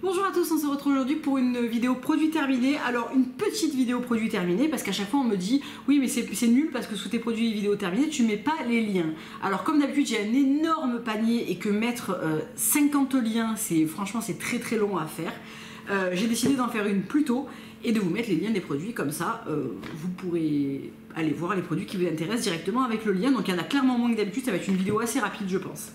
Bonjour à tous, on se retrouve aujourd'hui pour une vidéo produit terminé. Alors une petite vidéo produit terminé parce qu'à chaque fois on me dit oui mais c'est nul parce que sous tes produits vidéo terminés tu mets pas les liens. Alors comme d'habitude j'ai un énorme panier et que mettre 50 liens franchement c'est très long à faire. J'ai décidé d'en faire une plus tôt et de vous mettre les liens des produits comme ça vous pourrez aller voir les produits qui vous intéressent directement avec le lien. Donc il y en a clairement moins que d'habitude, ça va être une vidéo assez rapide je pense.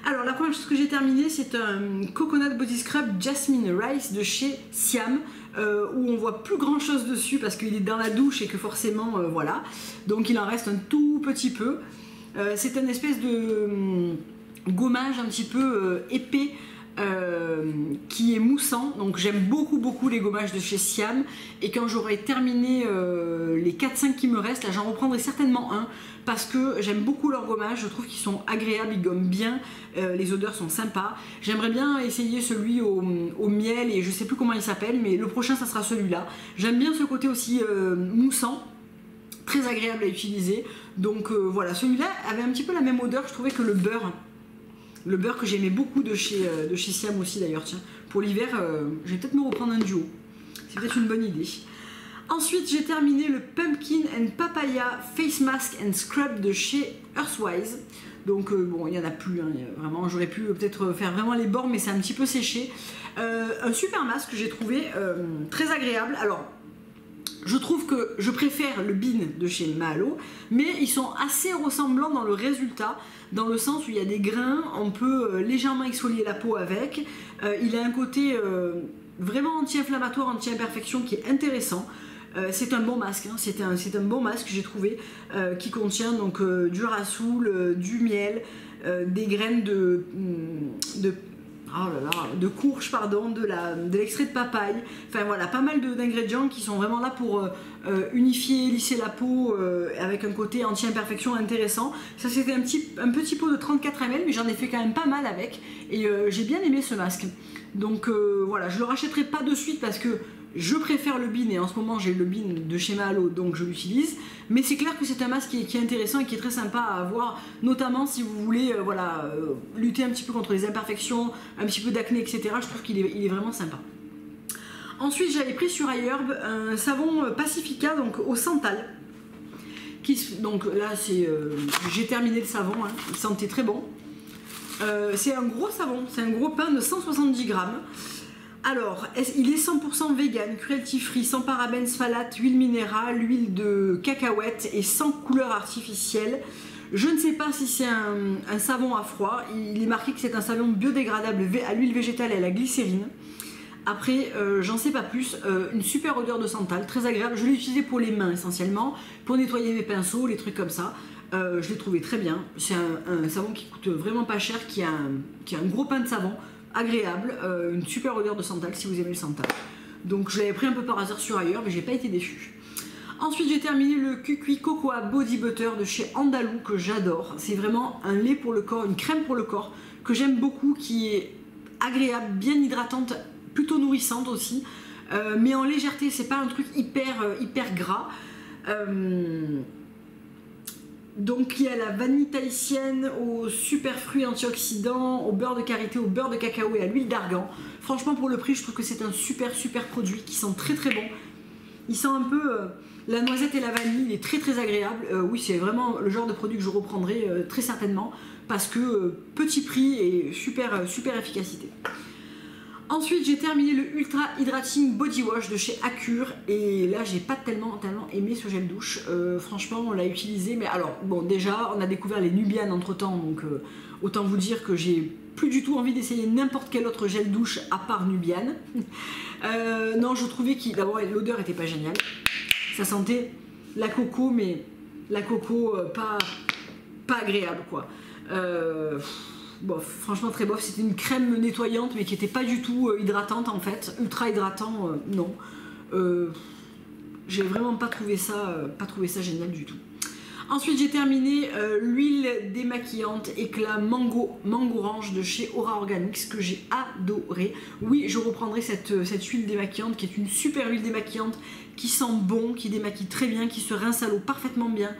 Alors la première chose que j'ai terminée c'est un Coconut Body Scrub Jasmine Rice de chez Siam où on voit plus grand chose dessus parce qu'il est dans la douche et que forcément voilà, donc il en reste un tout petit peu. C'est une espèce de gommage un petit peu épais qui est moussant, donc j'aime beaucoup les gommages de chez Siam et quand j'aurai terminé les 4-5 qui me restent, là j'en reprendrai certainement un parce que j'aime beaucoup leurs gommages, je trouve qu'ils sont agréables, ils gomment bien, les odeurs sont sympas. J'aimerais bien essayer celui au miel et je sais plus comment il s'appelle mais le prochain ça sera celui-là. J'aime bien ce côté aussi moussant, très agréable à utiliser, donc voilà, celui-là avait un petit peu la même odeur je trouvais que le beurre. Le beurre que j'aimais beaucoup de chez Siam aussi d'ailleurs, tiens. Pour l'hiver, je vais peut-être me reprendre un duo. C'est peut-être une bonne idée. Ensuite, j'ai terminé le Pumpkin and Papaya Face Mask and Scrub de chez Earthwise. Donc bon, il n'y en a plus, hein, vraiment, j'aurais pu peut-être faire vraiment les bords, mais c'est un petit peu séché. Un super masque que j'ai trouvé très agréable. Alors, je trouve que je préfère le Bean de chez Mahalo, mais ils sont assez ressemblants dans le résultat, dans le sens où il y a des grains, on peut légèrement exfolier la peau avec. Il a un côté vraiment anti-inflammatoire, anti-imperfection qui est intéressant. C'est un bon masque, hein. C'est un bon masque j'ai trouvé qui contient donc du rassoul, du miel, des graines de courge, pardon, de l'extrait de papaye, enfin voilà, pas mal d'ingrédients qui sont vraiment là pour unifier, lisser la peau avec un côté anti-imperfection intéressant. Ça c'était un petit pot de 34 ml mais j'en ai fait quand même pas mal avec et j'ai bien aimé ce masque. Donc voilà, je le rachèterai pas de suite parce que je préfère le Bean et en ce moment j'ai le Bean de chez Mahalo donc je l'utilise, mais c'est clair que c'est un masque qui est intéressant et qui est très sympa à avoir, notamment si vous voulez voilà, lutter un petit peu contre les imperfections, un petit peu d'acné etc. Je trouve qu'il est vraiment sympa. Ensuite j'avais pris sur iHerb un savon Pacifica donc au santal. Donc là j'ai terminé le savon, hein, il sentait très bon. C'est un gros savon, c'est un gros pain de 170 grammes. Alors, il est 100% vegan, cruelty free, sans parabènes, phtalates, huile minérale, huile de cacahuète et sans couleur artificielle. Je ne sais pas si c'est un savon à froid, il est marqué que c'est un savon biodégradable à l'huile végétale et à la glycérine. Après, j'en sais pas plus, une super odeur de santal, très agréable. Je l'ai utilisé pour les mains essentiellement, pour nettoyer mes pinceaux, les trucs comme ça. Je l'ai trouvé très bien. C'est un savon qui coûte vraiment pas cher, qui a un gros pain de savon, agréable, une super odeur de santal si vous aimez le santal. Donc je l'avais pris un peu par hasard sur ailleurs, mais j'ai pas été déçue. Ensuite j'ai terminé le Kukui Cocoa Body Butter de chez Andalou que j'adore. C'est vraiment un lait pour le corps, une crème pour le corps que j'aime beaucoup, qui est agréable, bien hydratante, plutôt nourrissante aussi, mais en légèreté, c'est pas un truc hyper gras. Donc il y a la vanille tahitienne aux super fruits antioxydants, au beurre de karité, au beurre de cacao et à l'huile d'argan. Franchement pour le prix je trouve que c'est un super produit qui sent très bon. Il sent un peu la noisette et la vanille, il est très agréable. Oui c'est vraiment le genre de produit que je reprendrai très certainement parce que petit prix et super efficacité. Ensuite j'ai terminé le Ultra Hydrating Body Wash de chez Acure et là j'ai pas tellement aimé ce gel douche. Franchement on l'a utilisé, mais alors bon déjà on a découvert les Nubian entre temps, donc autant vous dire que j'ai plus du tout envie d'essayer n'importe quel autre gel douche à part Nubian. Non, je trouvais que d'abord l'odeur était pas géniale, ça sentait la coco, mais la coco pas agréable quoi. Bof, franchement très bof, c'était une crème nettoyante mais qui n'était pas du tout hydratante en fait, ultra hydratant, non. J'ai vraiment pas trouvé ça génial du tout. Ensuite j'ai terminé l'huile démaquillante éclat mango orange de chez Aura Organics que j'ai adoré. Oui, je reprendrai cette huile démaquillante qui est une super huile démaquillante qui sent bon, qui démaquille très bien, qui se rince à l'eau parfaitement bien.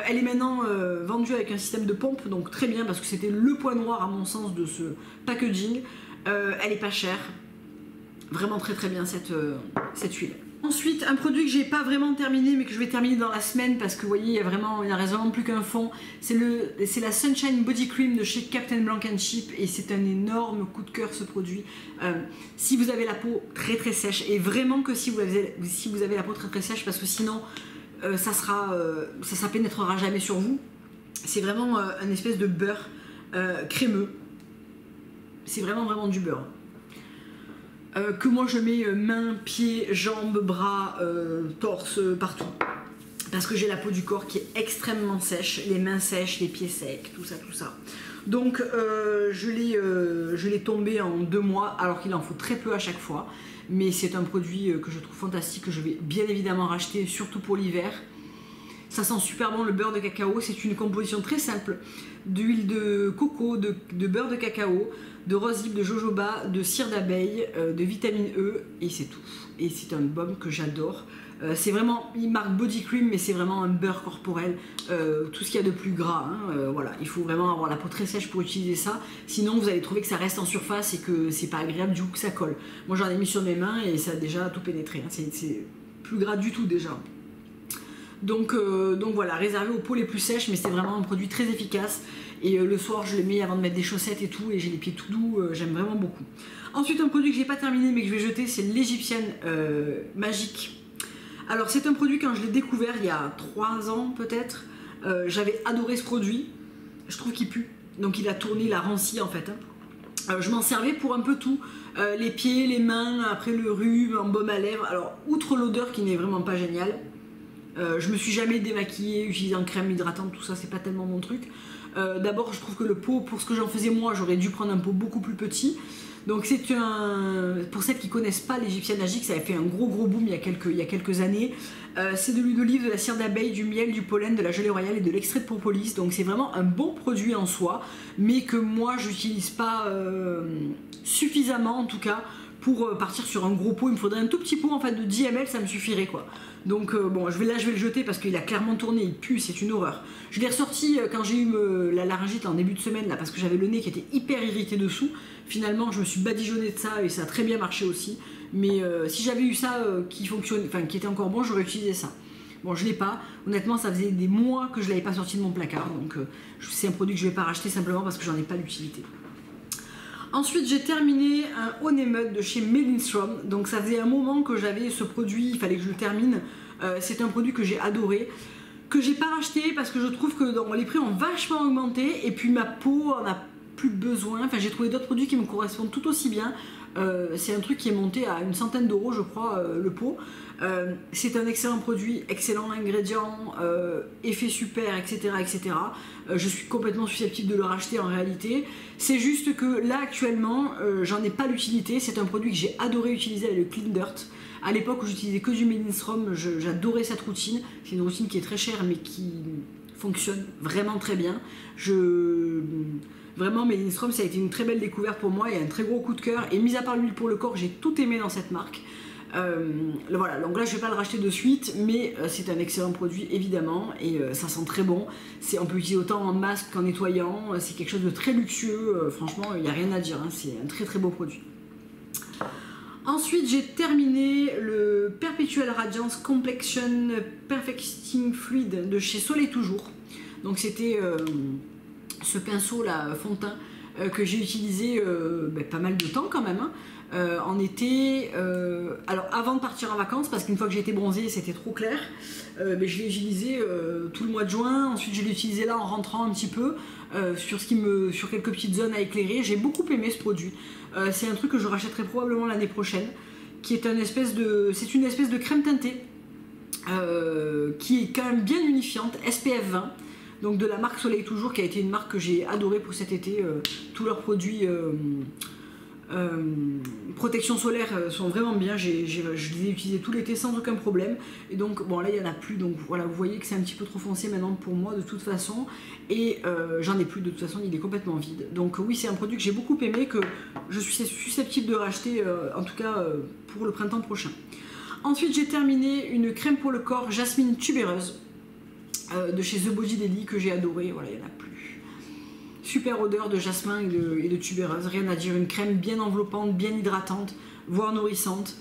Elle est maintenant vendue avec un système de pompe, donc très bien parce que c'était le point noir à mon sens de ce packaging. Elle est pas chère, Vraiment très très bien cette huile. Ensuite, un produit que j'ai pas vraiment terminé, mais que je vais terminer dans la semaine parce que vous voyez, il ne reste vraiment plus qu'un fond. C'est la Sunshine Body Cream de chez Captain Blanc & Chip et c'est un énorme coup de cœur ce produit. Si vous avez la peau très très sèche, et vraiment que si vous avez la peau très très sèche, parce que sinon ça pénétrera jamais sur vous. C'est vraiment un espèce de beurre crémeux. C'est vraiment du beurre. Que moi je mets mains, pieds, jambes, bras, torse, partout. Parce que j'ai la peau du corps qui est extrêmement sèche, les mains sèches, les pieds secs, tout ça. Donc je l'ai tombé en 2 mois, alors qu'il en faut très peu à chaque fois. Mais c'est un produit que je trouve fantastique, que je vais bien évidemment racheter, surtout pour l'hiver. Ça sent super bon le beurre de cacao, c'est une composition très simple d'huile de coco, de beurre de cacao, de rosehip, de jojoba, de cire d'abeille, de vitamine E et c'est tout. Et c'est un baume que j'adore. C'est vraiment, il marque body cream mais c'est vraiment un beurre corporel, tout ce qu'il y a de plus gras. Voilà, il faut vraiment avoir la peau très sèche pour utiliser ça. Sinon vous allez trouver que ça reste en surface et que c'est pas agréable du coup que ça colle. Moi j'en ai mis sur mes mains et ça a déjà tout pénétré. C'est plus gras du tout déjà. Donc voilà, réservé aux peaux les plus sèches, mais c'est vraiment un produit très efficace. Et le soir, je le mets avant de mettre des chaussettes et tout, et j'ai les pieds tout doux, j'aime vraiment beaucoup. Ensuite, un produit que j'ai pas terminé, mais que je vais jeter, c'est l'Égyptienne Magique. Alors, c'est un produit, quand je l'ai découvert il y a 3 ans peut-être, j'avais adoré ce produit. Je trouve qu'il pue, donc il a tourné, il a ranci en fait. Je m'en servais pour un peu tout, les pieds, les mains, après le rhume, en baume à lèvres. Alors, outre l'odeur qui n'est vraiment pas géniale, je me suis jamais démaquillée, utilisant crème hydratante, tout ça, c'est pas tellement mon truc. D'abord, je trouve que le pot, pour ce que j'en faisais moi, j'aurais dû prendre un pot beaucoup plus petit. Donc c'est pour celles qui connaissent pas l'Égyptienne Magique, ça a fait un gros boom il y a quelques années. C'est de l'huile d'olive, de la cire d'abeille, du miel, du pollen, de la gelée royale et de l'extrait de propolis. Donc c'est vraiment un bon produit en soi, mais que moi j'utilise pas suffisamment en tout cas pour partir sur un gros pot. Il me faudrait un tout petit pot en fait de 10 ml, ça me suffirait quoi. Donc bon, je vais le jeter parce qu'il a clairement tourné, il pue, c'est une horreur. Je l'ai ressorti quand j'ai eu la laryngite en début de semaine là, parce que j'avais le nez qui était hyper irrité dessous. Finalement, je me suis badigeonnée de ça et ça a très bien marché aussi. Mais si j'avais eu ça qui fonctionnait, enfin qui était encore bon, j'aurais utilisé ça. Bon, je l'ai pas. Honnêtement, ça faisait des mois que je l'avais pas sorti de mon placard, donc c'est un produit que je vais pas racheter simplement parce que j'en ai pas l'utilité. Ensuite, j'ai terminé un Honeymoon de chez Lindstrom. Donc ça faisait un moment que j'avais ce produit, il fallait que je le termine. C'est un produit que j'ai adoré, que j'ai pas racheté parce que je trouve que les prix ont vachement augmenté et puis ma peau en a plus besoin. Enfin, j'ai trouvé d'autres produits qui me correspondent tout aussi bien. C'est un truc qui est monté à une centaine d'euros, je crois, le pot. C'est un excellent produit, excellent ingrédient, effet super, etc. Je suis complètement susceptible de le racheter en réalité. C'est juste que là actuellement, j'en ai pas l'utilité. C'est un produit que j'ai adoré utiliser avec le Clean Dirt. À l'époque où j'utilisais que du Lindstrom, j'adorais cette routine. C'est une routine qui est très chère mais qui fonctionne vraiment très bien. Vraiment, Lindstrom, ça a été une très belle découverte pour moi et un très gros coup de cœur. Et mis à part l'huile pour le corps, j'ai tout aimé dans cette marque. Voilà, donc là je vais pas le racheter de suite, mais c'est un excellent produit évidemment et ça sent très bon. On peut l'utiliser autant en masque qu'en nettoyant, c'est quelque chose de très luxueux, franchement il n'y a rien à dire, hein, c'est un très beau produit. Ensuite j'ai terminé le Perpetual Radiance Complexion Perfecting Fluid de chez Soleil Toujours. Donc c'était ce pinceau là fond de teint que j'ai utilisé pas mal de temps quand même, hein. En été, alors avant de partir en vacances, parce qu'une fois que j'ai été bronzée c'était trop clair, mais je l'ai utilisé tout le mois de juin. Ensuite je l'ai utilisé là en rentrant un petit peu sur quelques petites zones à éclairer. J'ai beaucoup aimé ce produit, c'est un truc que je rachèterai probablement l'année prochaine, qui est une espèce de crème teintée qui est quand même bien unifiante, SPF 20, donc de la marque Soleil Toujours, qui a été une marque que j'ai adorée pour cet été. Tous leurs produits protection solaire sont vraiment bien, je les ai utilisés tout l'été sans aucun problème. Et donc bon là il n'y en a plus, donc voilà, vous voyez que c'est un petit peu trop foncé maintenant pour moi de toute façon. Et j'en ai plus de toute façon, il est complètement vide. Donc oui, c'est un produit que j'ai beaucoup aimé, que je suis susceptible de racheter en tout cas pour le printemps prochain. Ensuite j'ai terminé une crème pour le corps Jasmine tubéreuse de chez The Body Daily que j'ai adoré. Voilà, il n'y en a plus. super odeur de jasmin et de tubéreuse, rien à dire, une crème bien enveloppante, bien hydratante, voire nourrissante,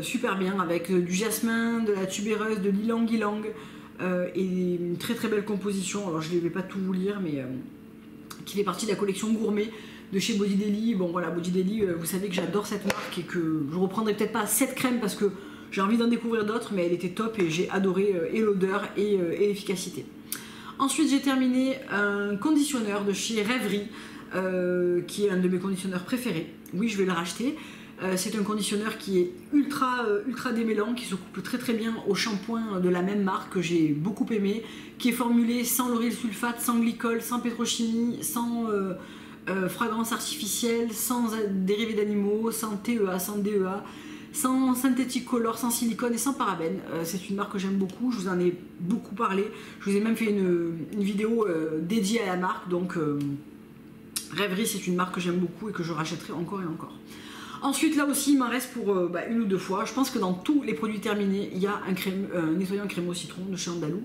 super bien avec du jasmin, de la tubéreuse, de l'ylang-ylang et une très très belle composition. Alors je ne vais pas tout vous lire, mais qui fait partie de la collection gourmet de chez Body Deli. Bon voilà, Body Deli, vous savez que j'adore cette marque et que je reprendrai peut-être pas cette crème parce que j'ai envie d'en découvrir d'autres, mais elle était top et j'ai adoré et l'odeur et l'efficacité. Ensuite j'ai terminé un conditionneur de chez Rêverie qui est un de mes conditionneurs préférés. Oui, je vais le racheter. C'est un conditionneur qui est ultra démêlant, qui se couple très très bien au shampoing de la même marque que j'ai beaucoup aimé, qui est formulé sans lauryl sulfate, sans glycol, sans pétrochimie, sans fragrance artificielle, sans dérivés d'animaux, sans TEA, sans DEA, sans synthétique color, sans silicone et sans parabènes. C'est une marque que j'aime beaucoup, je vous en ai beaucoup parlé, je vous ai même fait une vidéo dédiée à la marque, donc Rêverie c'est une marque que j'aime beaucoup et que je rachèterai encore et encore. Ensuite là aussi il m'en reste pour une ou deux fois, je pense que dans tous les produits terminés il y a un nettoyant crème au citron de chez Andalou.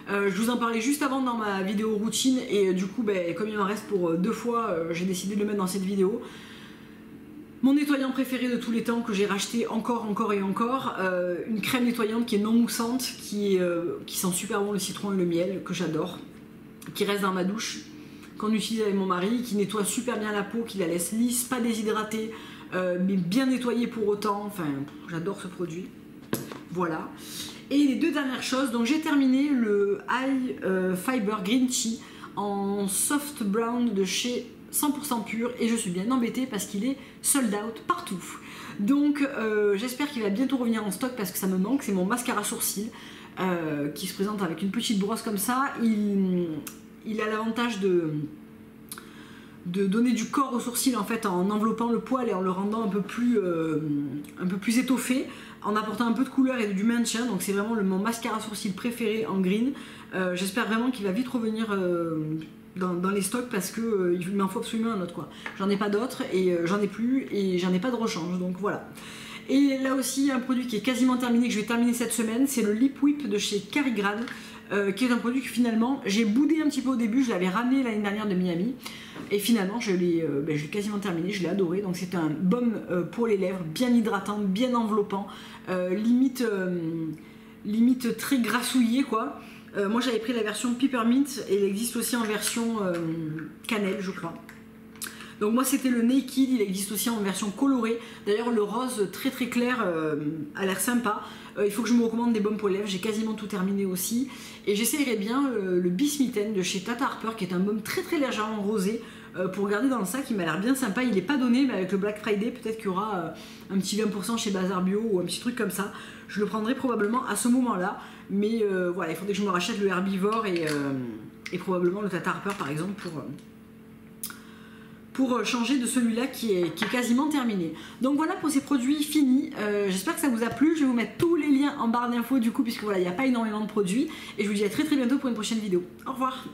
Je vous en parlais juste avant dans ma vidéo routine et du coup comme il m'en reste pour deux fois, j'ai décidé de le mettre dans cette vidéo. Mon nettoyant préféré de tous les temps que j'ai racheté encore et encore, une crème nettoyante qui est non moussante, qui sent super bon le citron et le miel, que j'adore, qui reste dans ma douche, qu'on utilise avec mon mari, qui nettoie super bien la peau, qui la laisse lisse, pas déshydratée, mais bien nettoyée pour autant, enfin j'adore ce produit, voilà. Et les deux dernières choses, donc j'ai terminé le High Fiber Green Tea en soft brown de chez 100% pur et je suis bien embêtée parce qu'il est sold out partout. Donc j'espère qu'il va bientôt revenir en stock parce que ça me manque. C'est mon mascara sourcil qui se présente avec une petite brosse comme ça. Il a l'avantage de donner du corps au sourcil en fait en enveloppant le poil et en le rendant un peu plus étoffé, en apportant un peu de couleur et du maintien. Donc c'est vraiment mon mascara sourcil préféré en green. J'espère vraiment qu'il va vite revenir dans les stocks parce que il m'en faut absolument un autre quoi. J'en ai pas d'autres et j'en ai plus et j'en ai pas de rechange, donc voilà. Et là aussi un produit qui est quasiment terminé, que je vais terminer cette semaine, c'est le Lip Whip de chez Carigrade, qui est un produit que finalement j'ai boudé un petit peu au début. Je l'avais ramené l'année dernière de Miami et finalement je l'ai quasiment terminé, je l'ai adoré. Donc c'est un baume pour les lèvres, bien hydratant, bien enveloppant, limite très grassouillé quoi. Moi j'avais pris la version Peppermint et il existe aussi en version cannelle je crois. Donc moi c'était le Naked, il existe aussi en version colorée. D'ailleurs le rose très très clair a l'air sympa. Il faut que je me recommande des baumes pour les lèvres, j'ai quasiment tout terminé aussi. Et j'essayerai bien le Bismitten de chez Tata Harper qui est un baume très très légèrement rosé pour garder dans le sac. Il m'a l'air bien sympa, il n'est pas donné mais avec le Black Friday peut-être qu'il y aura un petit 20% chez Bazar Bio ou un petit truc comme ça. Je le prendrai probablement à ce moment là. Mais voilà, il faudrait que je me rachète le Herbivore et probablement le Tata Harper par exemple pour changer de celui-là qui est quasiment terminé. Donc voilà pour ces produits finis. J'espère que ça vous a plu. Je vais vous mettre tous les liens en barre d'infos du coup puisque voilà, il n'y a pas énormément de produits. Et je vous dis à très très bientôt pour une prochaine vidéo. Au revoir.